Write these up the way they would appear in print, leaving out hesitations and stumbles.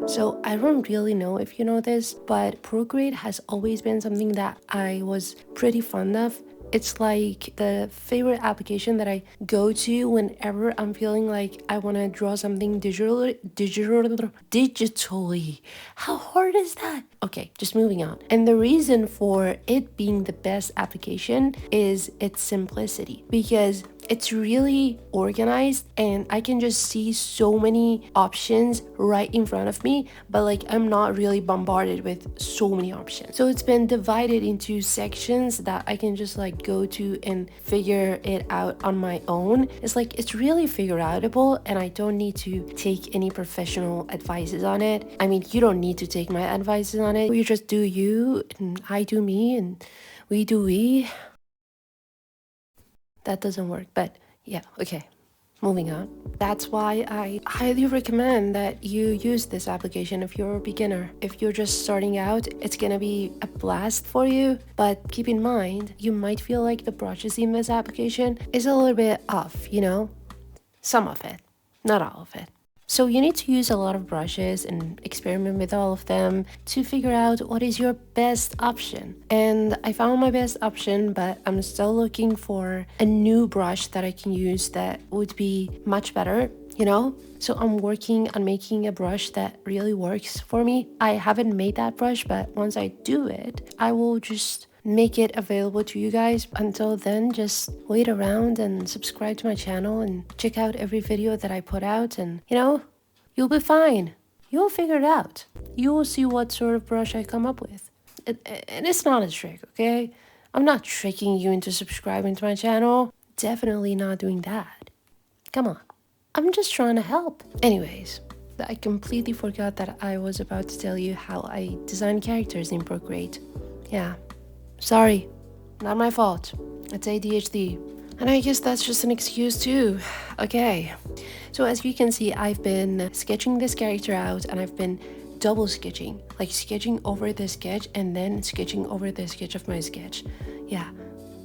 So I don't really know if you know this, but Procreate has always been something that I was pretty fond of. It's like the favorite application that I go to whenever I'm feeling like I want to draw something digitally. How hard is that? Okay, just moving on. And the reason for it being the best application is its simplicity, because it's really organized and I can just see so many options right in front of me, but like I'm not really bombarded with so many options. So it's been divided into sections that I can just like go to and figure it out on my own. It's really figure outable, and I don't need to take any professional advices on it. I mean, you don't need to take my advices on it. You just do you and I do me and we do we. That doesn't work, but yeah, okay. Moving on. That's why I highly recommend that you use this application if you're a beginner. If you're just starting out, it's gonna be a blast for you, but keep in mind, you might feel like the brushes in this application is a little bit off, you know? Some of it, not all of it. So you need to use a lot of brushes and experiment with all of them to figure out what is your best option. And I found my best option, but I'm still looking for a new brush that I can use that would be much better, you know? So I'm working on making a brush that really works for me. I haven't made that brush, but once I do it, I will just make it available to you guys. Until then, just wait around and subscribe to my channel and check out every video that I put out, and you know, you'll be fine. You'll figure it out. You will see what sort of brush I come up with. And it's not a trick, okay? I'm not tricking you into subscribing to my channel. Definitely not doing that. Come on. I'm just trying to help. Anyways, I completely forgot that I was about to tell you how I design characters in Procreate. Yeah. Sorry, not my fault. It's ADHD. And I guess that's just an excuse too. Okay, so as you can see, I've been sketching this character out and I've been double sketching, like sketching over the sketch and then sketching over the sketch of my sketch. Yeah,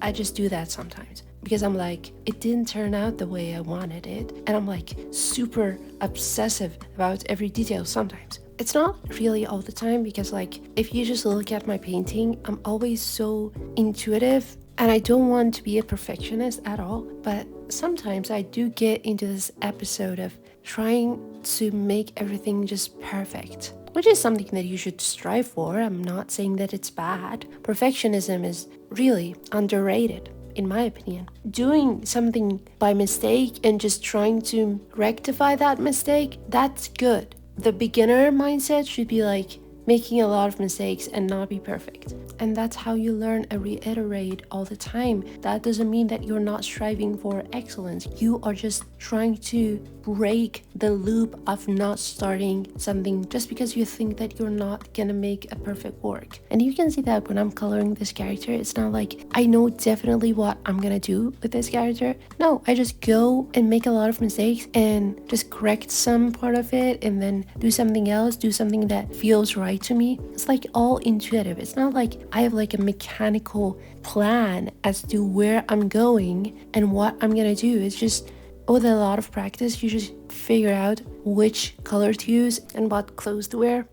I just do that sometimes because I'm like, it didn't turn out the way I wanted it. And I'm like super obsessive about every detail sometimes. It's not really all the time, because like if you just look at my painting, I'm always so intuitive and I don't want to be a perfectionist at all. But sometimes I do get into this episode of trying to make everything just perfect, which is something that you should strive for. I'm not saying that it's bad. Perfectionism is really underrated, in my opinion. Doing something by mistake and just trying to rectify that mistake, that's good. The beginner mindset should be like making a lot of mistakes and not be perfect. And that's how you learn and reiterate all the time. That doesn't mean that you're not striving for excellence. You are just trying to break the loop of not starting something just because you think that you're not gonna make a perfect work. And you can see that when I'm coloring this character, it's not like I know definitely what I'm gonna do with this character. No, I just go and make a lot of mistakes and just correct some part of it and then do something else, do something that feels right to me. It's like all intuitive. It's not like I have like a mechanical plan as to where I'm going and what I'm gonna do. It's just with a lot of practice, you just figure out which color to use and what clothes to wear.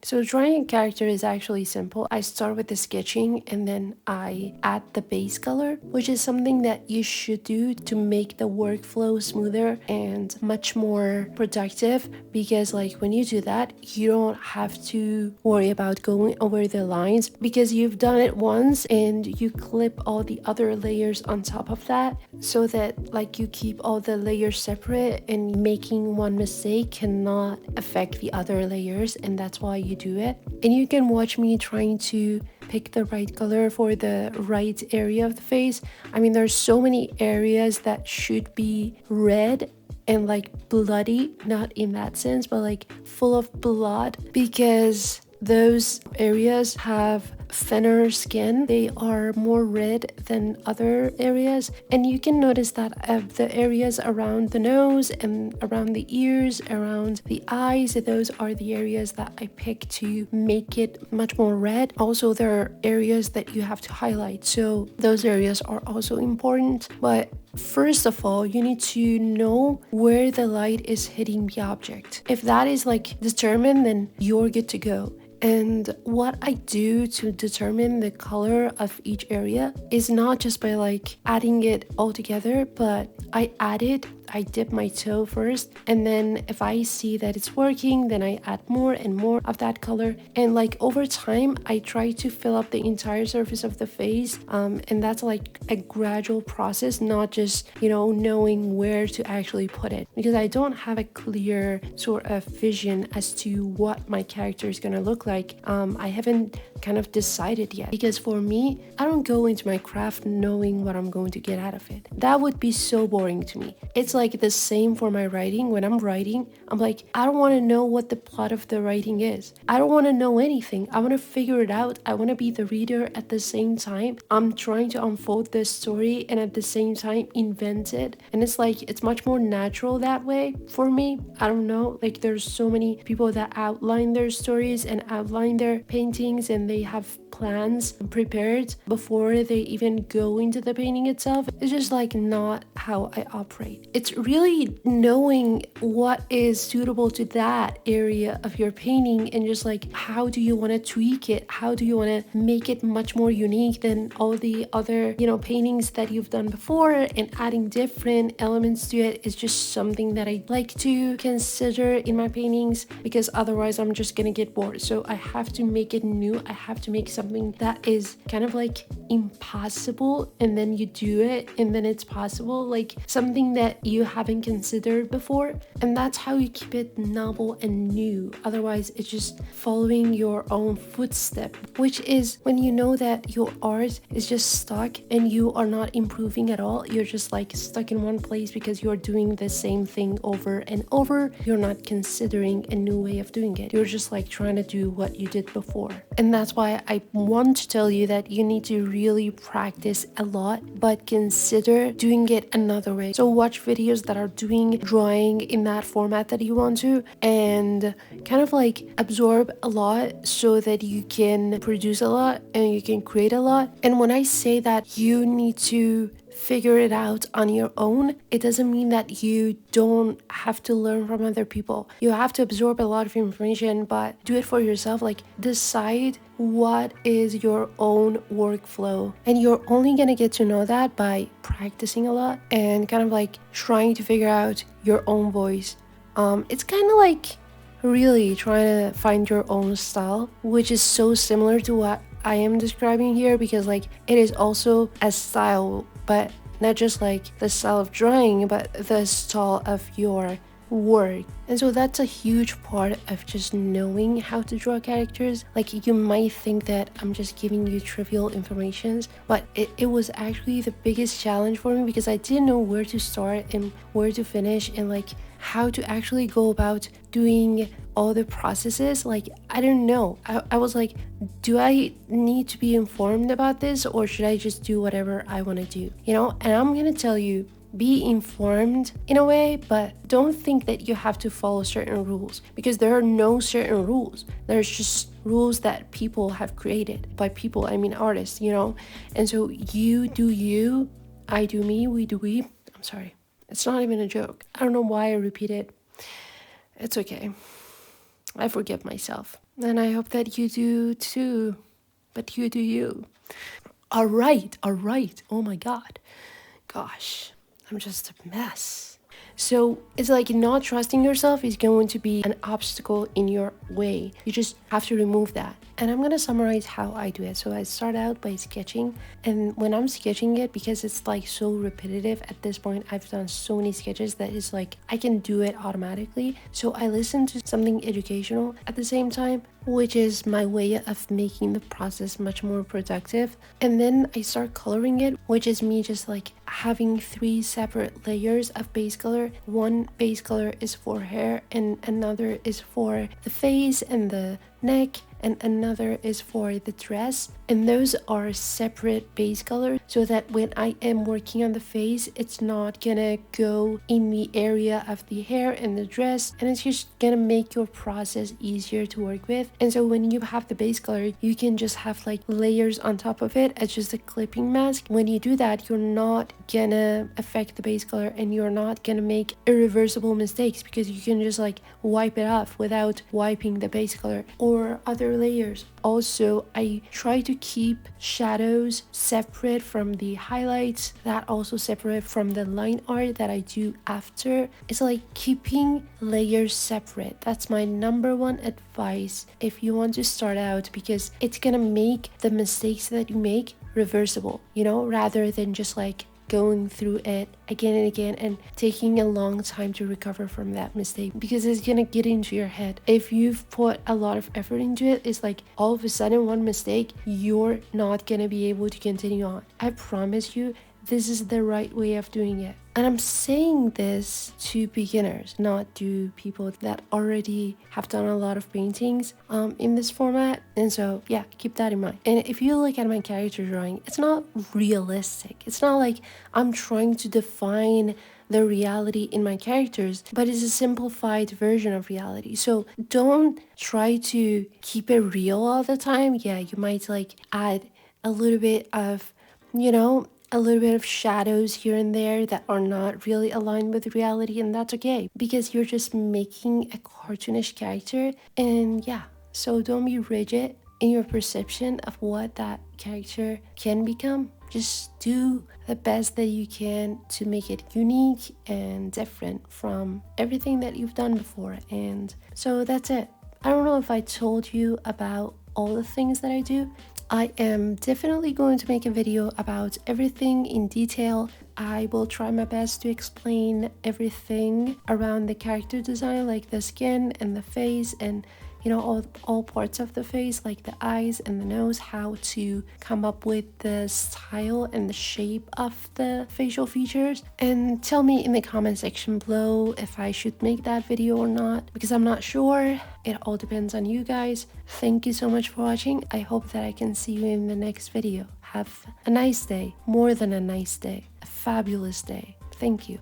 So drawing a character is actually simple. I start with the sketching and then I add the base color, which is something that you should do to make the workflow smoother and much more productive, because like when you do that, you don't have to worry about going over the lines because you've done it once and you clip all the other layers on top of that, so that like you keep all the layers separate and making one mistake cannot affect the other layers, and that's why you do it. And you can watch me trying to pick the right color for the right area of the face. I mean, there's so many areas that should be red and like bloody, not in that sense, but like full of blood, because those areas have thinner skin, they are more red than other areas. And you can notice that the areas around the nose and around the ears, around the eyes, those are the areas that I pick to make it much more red. Also, there are areas that you have to highlight, so those areas are also important. But first of all, you need to know where the light is hitting the object. If that is like determined, then you're good to go. And what I do to determine the color of each area is not just by like adding it all together, but I add it, I dip my toe first, and then if I see that it's working, then I add more and more of that color. And like over time, I try to fill up the entire surface of the face, and that's like a gradual process, not just, you know, knowing where to actually put it, because I don't have a clear sort of vision as to what my character is gonna look like. I haven't kind of decided yet, because for me, I don't go into my craft knowing what I'm going to get out of it. That would be so boring to me. It's like the same for my writing. When I'm writing, I'm like, I don't want to know what the plot of the writing is. I don't want to know anything. I want to figure it out. I want to be the reader at the same time. I'm trying to unfold the story and at the same time invent it. And it's like, it's much more natural that way for me. I don't know, like there's so many people that outline their stories and outline their paintings, and they have plans prepared before they even go into the painting itself. It's just like not how I operate. It's really knowing what is suitable to that area of your painting, and just like how do you want to tweak it, how do you want to make it much more unique than all the other, you know, paintings that you've done before, and adding different elements to it is just something that I like to consider in my paintings, because otherwise I'm just gonna get bored. So I have to make it new. I have to make something that is kind of like impossible, and then you do it and then it's possible, like something that you haven't considered before. And that's how you keep it novel and new. Otherwise it's just following your own footstep, which is when you know that your art is just stuck and you are not improving at all. You're just like stuck in one place because you're doing the same thing over and over. You're not considering a new way of doing it. You're just like trying to do what you did before. And that's why I want to tell you that you need to really practice a lot, but consider doing it another way. So watch videos that are doing drawing in that format that you want to, and kind of like absorb a lot so that you can produce a lot and you can create a lot. And when I say that you need to figure it out on your own, it doesn't mean that you don't have to learn from other people. You have to absorb a lot of information, but do it for yourself. Like decide what is your own workflow, and you're only gonna get to know that by practicing a lot and kind of like trying to figure out your own voice. It's kind of like really trying to find your own style, which is so similar to what I am describing here, because like it is also a style, but not just like the style of drawing, but the style of your work. And so that's a huge part of just knowing how to draw characters. Like you might think that I'm just giving you trivial information, but it was actually the biggest challenge for me, because I didn't know where to start and where to finish, and like how to actually go about doing all the processes. Like I don't know. I was like, do I need to be informed about this, or should I just do whatever I want to do, you know? And I'm gonna tell you, be informed in a way, but don't think that you have to follow certain rules, because there are no certain rules. There's just rules that people have created. By people, I mean artists, you know? And so you do you, I do me, we do we. I'm sorry. It's not even a joke. I don't know why I repeat it. It's okay. I forgive myself. And I hope that you do too. But you do you. All right. Oh my God. Gosh, I'm just a mess. So it's like not trusting yourself is going to be an obstacle in your way. You just have to remove that. And I'm going to summarize how I do it. So I start out by sketching. And when I'm sketching it, because it's like so repetitive at this point, I've done so many sketches that it's like I can do it automatically. So I listen to something educational at the same time, which is my way of making the process much more productive. And then I start coloring it, which is me just like having 3 separate layers of base color. One base color is for hair, and another is for the face and the neck, and another is for the dress. And those are separate base colors so that when I am working on the face, it's not gonna go in the area of the hair and the dress, and it's just gonna make your process easier to work with. And so when you have the base color, you can just have like layers on top of it as just a clipping mask. When you do that, you're not gonna affect the base color and you're not gonna make irreversible mistakes because you can just like wipe it off without wiping the base color or other layers. Also, I try to keep shadows separate from the highlights, that also separate from the line art that I do after. It's like keeping layers separate. That's my number one advice if you want to start out, because it's gonna make the mistakes that you make reversible, you know, rather than just like going through it again and again and taking a long time to recover from that mistake, because it's gonna get into your head. If you've put a lot of effort into it, it's like all of a sudden one mistake, you're not gonna be able to continue on. I promise you, this is the right way of doing it. And I'm saying this to beginners, not to people that already have done a lot of paintings in this format. And so yeah, keep that in mind. And if you look at my character drawing, it's not realistic. It's not like I'm trying to define the reality in my characters, but it's a simplified version of reality. So don't try to keep it real all the time. Yeah, you might like add a little bit of, you know, a little bit of shadows here and there that are not really aligned with reality, and that's okay because you're just making a cartoonish character. And yeah, so don't be rigid in your perception of what that character can become. Just do the best that you can to make it unique and different from everything that you've done before. And so that's it. I don't know if I told you about all the things that I do. I am definitely going to make a video about everything in detail. I will try my best to explain everything around the character design, like the skin and the face and, you know, all parts of the face, like the eyes and the nose, how to come up with the style and the shape of the facial features. And tell me in the comment section below if I should make that video or not, because I'm not sure. It all depends on you guys. Thank you so much for watching. I hope that I can see you in the next video. Have a nice day, more than a nice day, a fabulous day. Thank you.